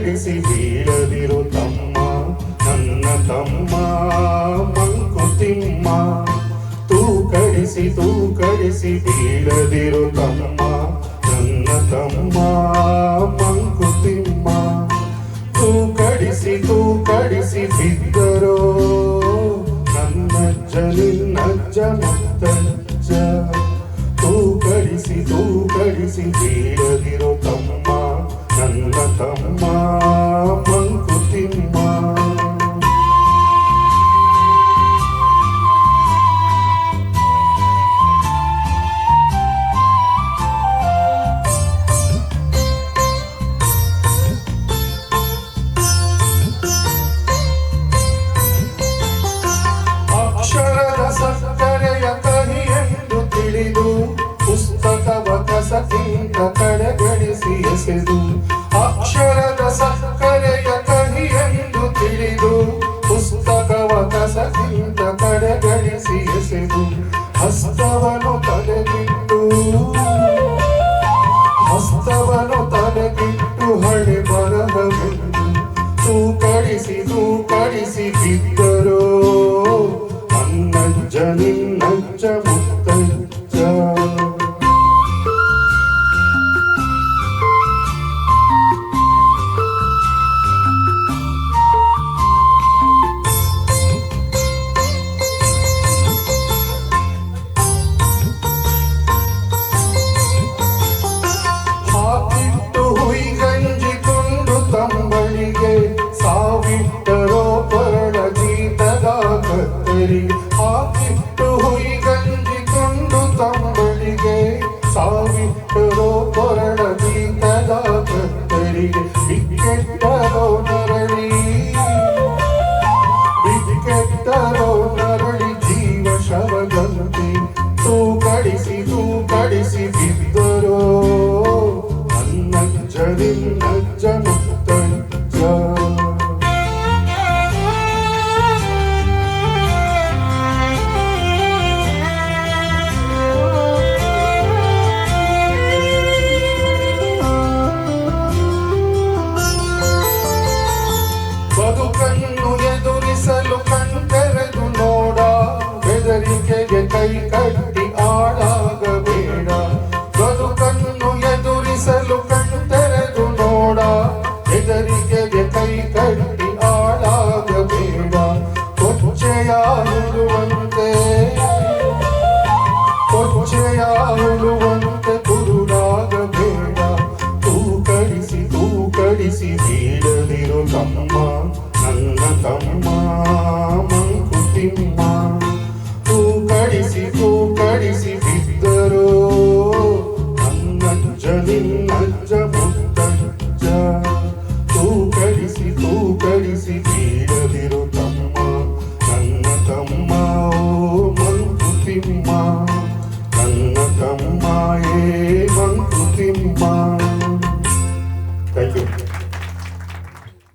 ಕಡಿಸಿ ಬೀಳದಿರು ತಮ್ಮ ನನ್ನ ತಮ್ಮ ಮಂಕುತಿಮ್ಮ ಕಡಿಸಿ ಬೀಳದಿರು ತಮ್ಮ ನನ್ನ ತಮ್ಮ ಮಂಕುತಿಮ್ಮ ಕಡಿಸಿ ಬಿದ್ದರೋ ನನ್ನಜ್ಜ ನಿನ್ನಜ್ಜ ಮುತ್ತಜ್ಜ ಕಡಿಸಿ ಬೀಳದಿರು ತಮ್ಮ ನನ್ನ ತಮ್ಮ ಮಂಕುತಿಮ್ಮ ಸಕ್ಕರೆಯ ಕಹಿ ಎಂದು ತಿಳಿದು ಪುಸ್ತಕವ ಕಸಕ್ಕಿಂತ ಕಡೆಗಣಿಸಿ ಎಸೆದು ಅಕ್ಷರದ ಸಕ್ಕರೆಯ ಕಹಿ ಎಂದು ತಿಳಿದು ಪುಸ್ತಕವ ಕಸಕ್ಕಿಂತ ಕಡೆಗಣಿಸಿ ಎಸೆದು ಹಸ್ತವನು ತಲೆಗಿಟ್ಟು ಹಳೆ ಬರಹವೆಂದು ತೂಕಡಿಸಿ ಬಿದ್ದರೋ ನನ್ನಜ್ಜ ನಿನ್ನಜ್ಜ ಮುತ್ತಜ್ಜ ಹಾಕಿಟ್ಟು ಹುಯಿಗಂಜಿಕೊಂಡು ತಂಬಳಿಗೆ ಸಾವಿಟ್ಟರೋ ಕೊರಳ ಜೀತದ ಕತ್ತರಿಗೆ ಹಾಕಿಟ್ಟು ಹುಯಿಗಂಜಿಕೊಂಡು ತಂಬಳಿಗೆ ಸಾವಿಟ್ಟರೋ ಕೊರಳ ಜೀತದ ಕತ್ತರಿಗೆ ಬಿಕ್ಕೆಟ್ಟರೋ ನರಳಿ ಜೀವ ಶವದಂತೆ ತೂಕಡಿಸಿ ಬಿದ್ದರೋ ನನ್ನಜ್ಜ ನಿನ್ನಜ್ಜ ಮುತ್ತಜ್ಜ ಬದುಕನ್ನು ಎದುರಿಸಲು ಕಣ್ತೆರೆದು ನೋಡ ಬೆದರಿಕೆಗೆ ಕೈ ಕಟ್ಟಿ ಆಳಾಗಬೇಡ ಬದುಕನ್ನು ಎದುರಿಸಲು ಕಣ್ತೆರೆದು ನೋಡ ಬೆದರಿಕೆಗೆ ಕೈ ಕಟ್ಟಿ ಆಳಾಗಬೇಡ ಕೊಚ್ಚೆಯ ಹುಳುವಂತೆ ಕುರುಡಾಗಬೇಡ ತೂಕಡಿಸಿ ಬೀಳದಿರು ತಮ್ಮ ನನ್ನ ತಮ್ಮ ಮಂಕುತಿಮ್ಮ ತೂಕಡಿಸಿ ಬಿದ್ದರೋ ನನ್ನಜ್ಜ ನಿನ್ನಜ್ಜ ಮುತ್ತಜ್ಜ ತೂಕಡಿಸಿ